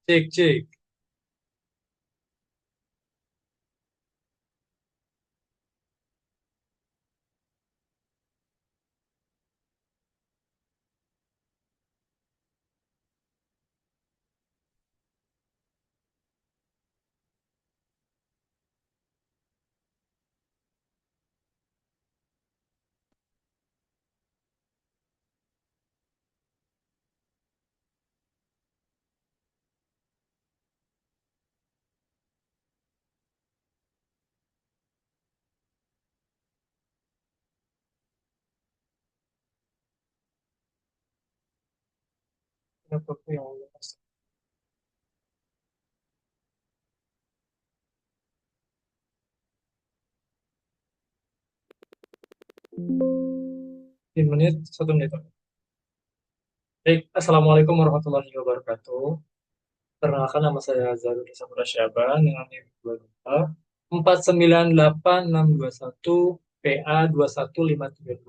Cek, cek. Apa tuh yang lepas? 10 menit, 1 menit. Baik, Assalamualaikum warahmatullahi wabarakatuh. Perkenalkan, nama saya Zarul Saputra Syaban dengan NIM 49861 PA21532.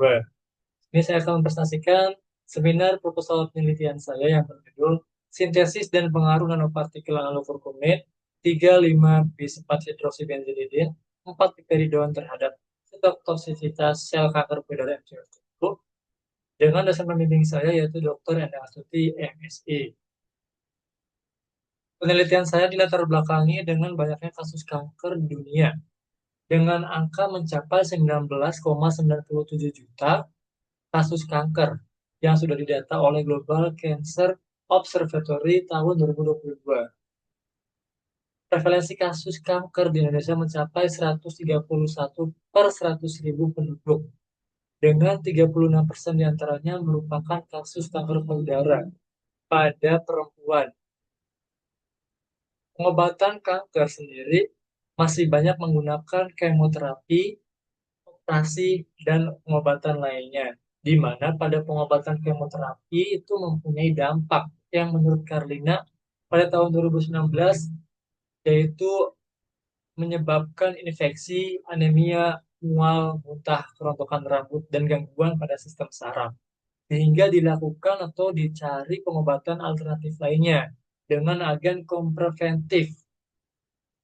Ini saya akan mempresentasikan seminar proposal penelitian saya yang berjudul Sintesis dan Pengaruh Nanopartikel Analogkurkumin 35 bis 4 hidroksibenzidin 4 piperidoan terhadap toksisitas sel kanker payudara MCF10 dengan dosen pembimbing saya yaitu Dr. Endang Astuti, MSI. Penelitian saya dilatar belakangi dengan banyaknya kasus kanker di dunia dengan angka mencapai 19,97 juta kasus kanker yang sudah didata oleh Global Cancer Observatory tahun 2022. Prevalensi kasus kanker di Indonesia mencapai 131 per 100 ribu penduduk, dengan 36% diantaranya merupakan kasus kanker payudara pada perempuan. Pengobatan kanker sendiri masih banyak menggunakan kemoterapi, operasi, dan pengobatan lainnya, di mana pada pengobatan kemoterapi itu mempunyai dampak yang menurut Karlina pada tahun 2019 yaitu menyebabkan infeksi, anemia, mual, muntah, kerontokan rambut, dan gangguan pada sistem saraf. Sehingga dilakukan atau dicari pengobatan alternatif lainnya dengan agen kontraventif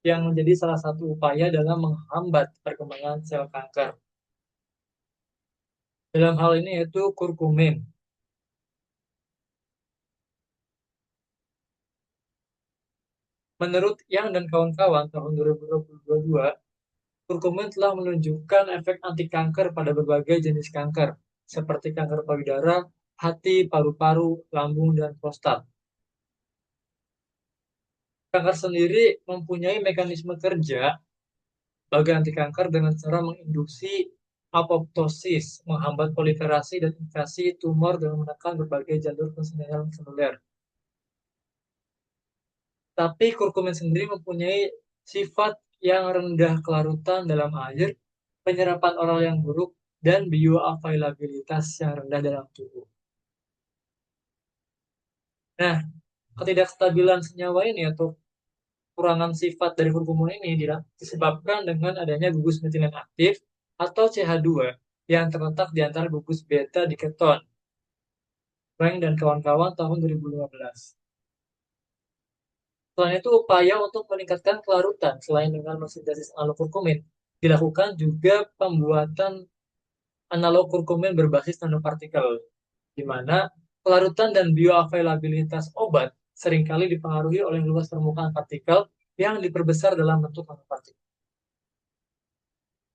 yang menjadi salah satu upaya dalam menghambat perkembangan sel kanker. Dalam hal ini yaitu kurkumin. Menurut Yang dan kawan-kawan tahun 2022, kurkumin telah menunjukkan efek anti kanker pada berbagai jenis kanker, seperti kanker payudara, hati, paru-paru, lambung, dan prostat. Kanker sendiri mempunyai mekanisme kerja sebagai anti kanker dengan cara menginduksi apoptosis, menghambat proliferasi dan invasi tumor dengan menekan berbagai jalur persenjataan seluler. Tapi kurkumin sendiri mempunyai sifat yang rendah kelarutan dalam air, penyerapan oral yang buruk, dan bioavailabilitas yang rendah dalam tubuh. Nah, ketidakstabilan senyawa ini atau kurangan sifat dari kurkumin ini disebabkan dengan adanya gugus metilen aktif atau CH2 yang terletak di antara gugus beta di keton. Frank dan kawan-kawan tahun 2015. Selain itu, upaya untuk meningkatkan kelarutan selain dengan mensintesis analog kurkumin, dilakukan juga pembuatan analog kurkumin berbasis nanopartikel, di mana kelarutan dan bioavailabilitas obat seringkali dipengaruhi oleh luas permukaan partikel yang diperbesar dalam bentuk nanopartikel.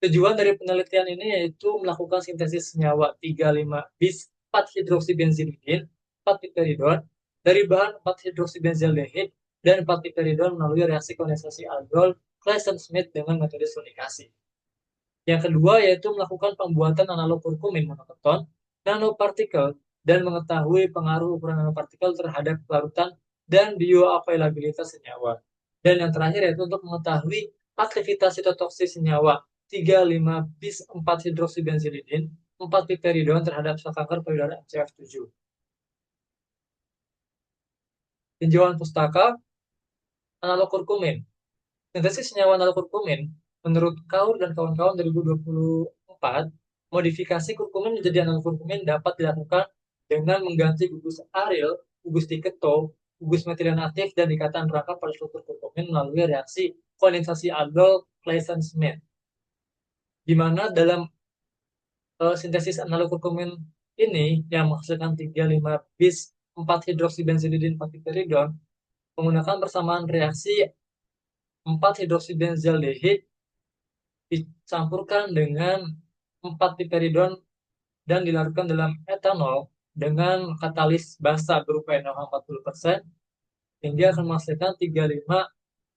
Tujuan dari penelitian ini yaitu melakukan sintesis senyawa 35 bis 4 hidroksibenzidin 4 piperidon dari bahan 4 hidroksibenzaldehid dan 4 piperidon melalui reaksi kondensasi aldol Claisen-Smith dengan metode sonikasi. Yang kedua yaitu melakukan pembuatan analog kurkumin monoketon nanopartikel dan mengetahui pengaruh ukuran nanopartikel terhadap kelarutan dan bioavailabilitas senyawa. Dan yang terakhir yaitu untuk mengetahui aktivitas sitotoksis senyawa 35 bis 4 hidroksibenzidin 4 piperidon terhadap sel kanker payudara MCF7. Tinjauan pustaka analog kurkumin. Sintesis senyawa analog kurkumin menurut Kaur dan kawan-kawan 2024, modifikasi kurkumin menjadi analog kurkumin dapat dilakukan dengan mengganti gugus aril, gugus diketo, gugus metilen aktif dan ikatan rangka pada struktur kurkumin melalui reaksi kondensasi aldol Claisen-Smith, di mana dalam sintesis analog kurkumin ini yang menghasilkan 35 bis 4 hidroksibenzidin 4 piperidon menggunakan persamaan reaksi 4 hidroksibenzaldehid dicampurkan dengan 4 piperidon dan dilarutkan dalam etanol dengan katalis basa berupa NaOH 40%, hingga akan menghasilkan 35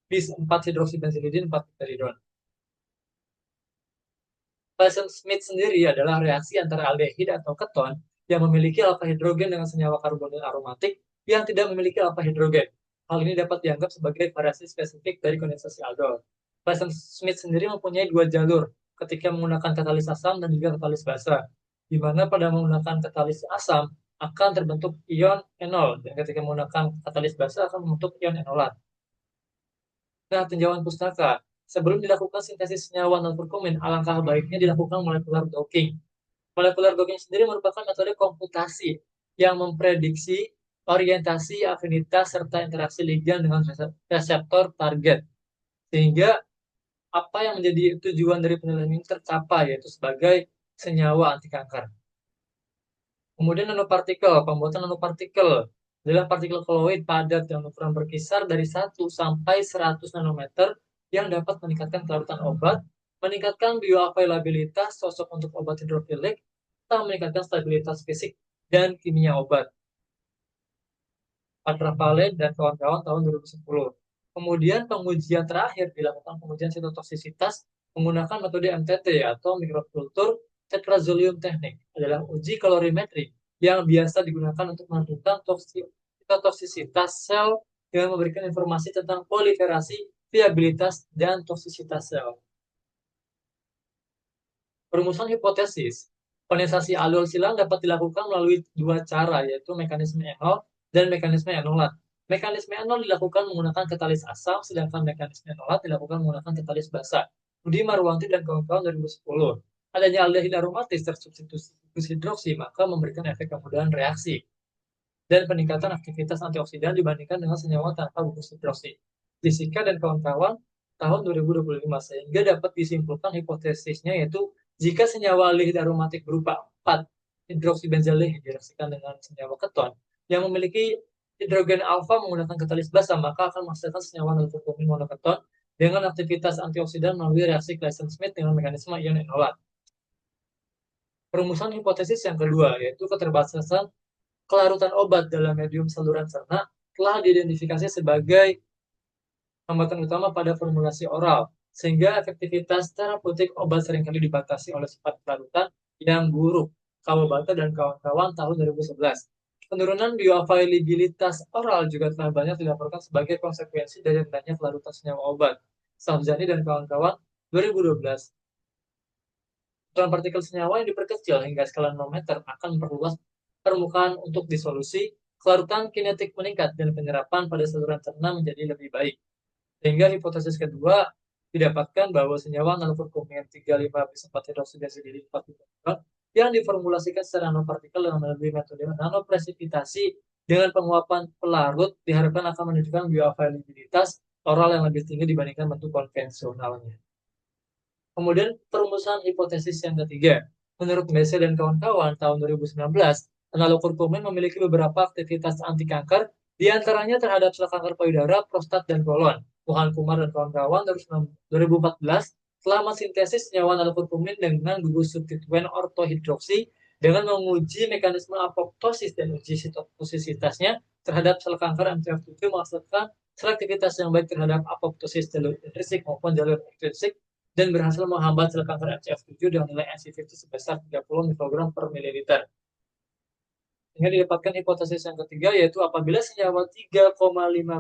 bis 4 hidroksibenzidin 4 piperidon. Claisen-Smith sendiri adalah reaksi antara aldehid atau keton yang memiliki alfa hidrogen dengan senyawa karbonil aromatik yang tidak memiliki alfa hidrogen. Hal ini dapat dianggap sebagai variasi spesifik dari kondensasi aldol. Claisen-Smith sendiri mempunyai dua jalur ketika menggunakan katalis asam dan juga katalis basa, di mana pada menggunakan katalis asam akan terbentuk ion enol dan ketika menggunakan katalis basa akan membentuk ion enolat. Nah, tinjauan pustaka. Sebelum dilakukan sintesis senyawa non-kurkumin, alangkah baiknya dilakukan molecular docking. Molecular docking sendiri merupakan metode komputasi yang memprediksi orientasi, afinitas, serta interaksi ligan dengan reseptor target. Sehingga apa yang menjadi tujuan dari penelitian ini tercapai, yaitu sebagai senyawa anti kanker. Kemudian nanopartikel, pembuatan nanopartikel adalah partikel koloid padat yang ukuran berkisar dari 1 sampai 100 nanometer yang dapat meningkatkan kelarutan obat, meningkatkan bioavailabilitas sosok untuk obat hidrofilik, serta meningkatkan stabilitas fisik dan kimia obat. Patra Valen dan kawan-kawan tahun 2010. Kemudian pengujian terakhir dilakukan pengujian sitotoksisitas menggunakan metode MTT atau mikrokultur tetrazolium teknik, adalah uji kalorimetri yang biasa digunakan untuk menentukan toksisitas sel dengan memberikan informasi tentang proliferasi, viabilitas, dan toksisitas sel. Perumusan hipotesis. Kondensasi aldol silang dapat dilakukan melalui dua cara, yaitu mekanisme enol dan mekanisme enolat. Mekanisme enol dilakukan menggunakan katalis asam, sedangkan mekanisme enolat dilakukan menggunakan katalis basa. Budi Marwanti dan kawan-kawan 2010. Adanya aldehid aromatis tersubstitusi hidroksi, maka memberikan efek kemudahan reaksi dan peningkatan aktivitas antioksidan dibandingkan dengan senyawa tanpa gugus hidroksi. Jessica dan kawan-kawan tahun 2025, sehingga dapat disimpulkan hipotesisnya, yaitu jika senyawa aldehid aromatik berupa 4 hidroksibenzaldehid direaksikan dengan senyawa keton yang memiliki hidrogen alfa menggunakan katalis basa, maka akan menghasilkan senyawa non-kurkumin monoketon dengan aktivitas antioksidan melalui reaksi Claisen-Smith dengan mekanisme ion enolat. Perumusan hipotesis yang kedua, yaitu keterbatasan kelarutan obat dalam medium saluran cerna telah diidentifikasi sebagai hambatan utama pada formulasi oral, sehingga efektivitas terapeutik obat seringkali dibatasi oleh sifat kelarutan yang buruk. Kawabata dan kawan-kawan tahun 2011. Penurunan bioavailabilitas oral juga telah banyak dilaporkan sebagai konsekuensi dari rendahnya kelarutan senyawa obat. Safjani dan kawan-kawan 2012. Ukuran partikel senyawa yang diperkecil hingga skala nanometer akan memperluas permukaan untuk disolusi, kelarutan kinetik meningkat, dan penyerapan pada saluran cerna menjadi lebih baik. Sehingga hipotesis kedua didapatkan bahwa senyawa nanokurkumin 35 bis 4 hidroksibenzidin 4 yang diformulasikan secara nanopartikel dengan melalui metode nanopresipitasi dengan penguapan pelarut diharapkan akan menunjukkan bioavailabilitas oral yang lebih tinggi dibandingkan bentuk konvensionalnya. Kemudian perumusan hipotesis yang ketiga. Menurut Messe dan kawan-kawan tahun 2019, analog kurkumin memiliki beberapa aktivitas anti kanker, diantaranya terhadap sel kanker payudara, prostat, dan kolon. Wuhan Kumar dan kawan-kawan 2014 telah mensintesis senyawa analog kurkumin dengan gugus substituen ortohidroksi dengan menguji mekanisme apoptosis dan uji sitotoksikositasnya terhadap sel kanker MCF7 menghasilkan selektivitas yang baik terhadap apoptosis jalur intrinsik maupun jalur ekstrinsik dan berhasil menghambat sel kanker MCF7 dengan nilai NC50 sebesar 30 mikrogram per mililiter. Sehingga didapatkan hipotesis yang ketiga, yaitu apabila senyawa 3,5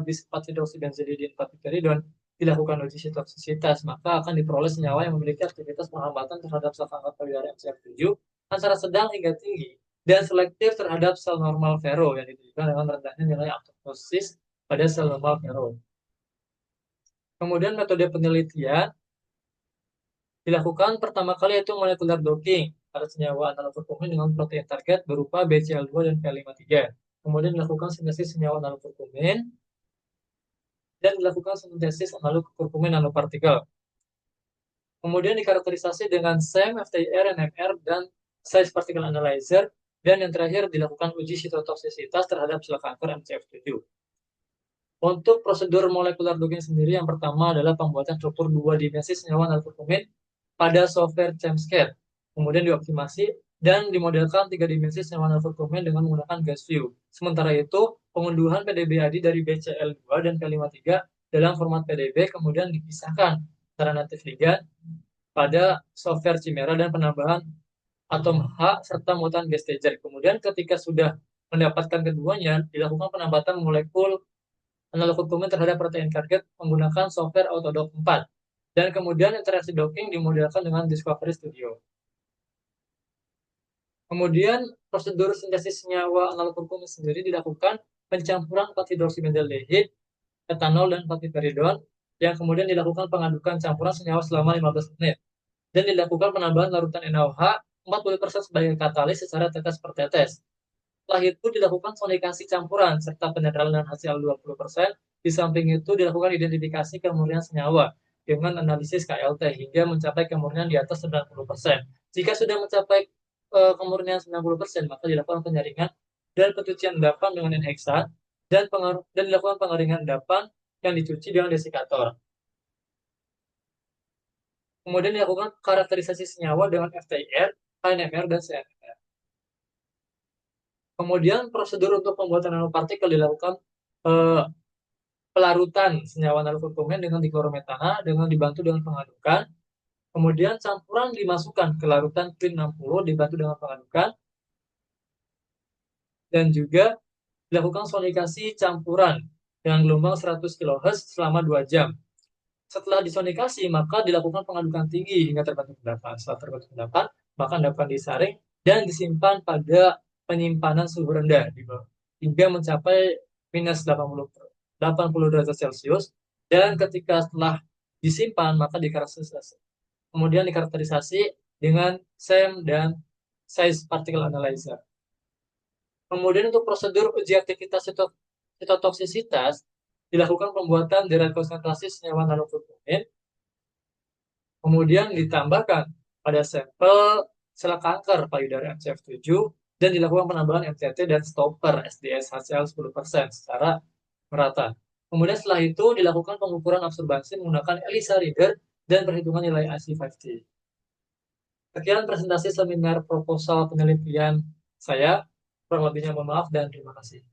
bis 4 hidroksibenzidin 4 piperidon dilakukan uji sitotoksisitas, maka akan diperoleh senyawa yang memiliki aktivitas penghambatan terhadap sel kanker payudara MCF7 antara sedang hingga tinggi dan selektif terhadap sel normal vero yang ditunjukkan dengan rendahnya nilai apoptosis pada sel normal vero. Kemudian metode penelitian dilakukan pertama kali yaitu molecular docking pada senyawa analog kurkumin dengan protein target berupa BCL2 dan P53. kemudian dilakukan sintesis senyawa nanokurkumin, dan dilakukan sintesis nanokurkumin nanopartikel. Kemudian dikarakterisasi dengan SEM, FTIR, NMR, dan size particle analyzer, dan yang terakhir dilakukan uji sitotoksisitas terhadap sel kanker MCF7. Untuk prosedur molekular logging sendiri, yang pertama adalah pembuatan struktur 2 dimensi senyawa nanokurkumin pada software ChemScan. Kemudian dioptimasi dan dimodelkan 3 dimensi senyawa nanokurkumin dengan menggunakan gas view. Sementara itu, pengunduhan PDB-ID dari BCl2 dan P53 dalam format PDB kemudian dipisahkan secara natif ligand pada software Chimera dan penambahan atom H serta muatan gas stager. Kemudian ketika sudah mendapatkan keduanya, dilakukan penambatan molekul nanokurkumin terhadap protein target menggunakan software Autodock 4. Dan kemudian interaksi docking dimodelkan dengan Discovery Studio. Kemudian prosedur sintesis senyawa nanokurkumin sendiri dilakukan pencampuran 4-hidroksibenzaldehid, etanol, dan 4-piperidon yang kemudian dilakukan pengadukan campuran senyawa selama 15 menit. Dan dilakukan penambahan larutan NaOH 40% sebagai katalis secara tetes per tetes. Setelah itu dilakukan sonikasi campuran serta penetralan hasil 20%. Di samping itu dilakukan identifikasi kemurnian senyawa dengan analisis KLT hingga mencapai kemurnian di atas 90%. Jika sudah mencapai kemurnian 90%, maka dilakukan penyaringan dan pencucian endapan dengan enheksan dan dilakukan pengeringan endapan yang dicuci dengan desikator. Kemudian dilakukan karakterisasi senyawa dengan FTIR, NMR, dan CNMR. Kemudian prosedur untuk pembuatan nanopartikel dilakukan pelarutan senyawa nanokurkumin dengan diklorometana dengan dibantu dengan pengadukan. Kemudian campuran dimasukkan ke larutan clean 60 dibantu dengan pengadukan. Dan juga dilakukan sonikasi campuran dengan gelombang 100 kHz selama 2 jam. Setelah disonikasi, maka dilakukan pengadukan tinggi hingga terbentuk endapan. Setelah terbentuk endapan, maka endapan disaring dan disimpan pada penyimpanan suhu rendah hingga mencapai minus 80 derajat Celcius. Dan ketika setelah disimpan, maka kemudian dikarakterisasi dengan SEM dan size particle analyzer. Kemudian untuk prosedur uji aktivitas sitotoksisitas dilakukan pembuatan derajat konsentrasi senyawa nanokurkumin, kemudian ditambahkan pada sampel sel kanker payudara MCF7 dan dilakukan penambahan MCT dan stopper SDS HCl 10% secara merata. Kemudian setelah itu dilakukan pengukuran absorbansi menggunakan ELISA reader dan perhitungan nilai IC50. Sekian presentasi seminar proposal penelitian saya. Kurang lebihnya mohon maaf dan terima kasih.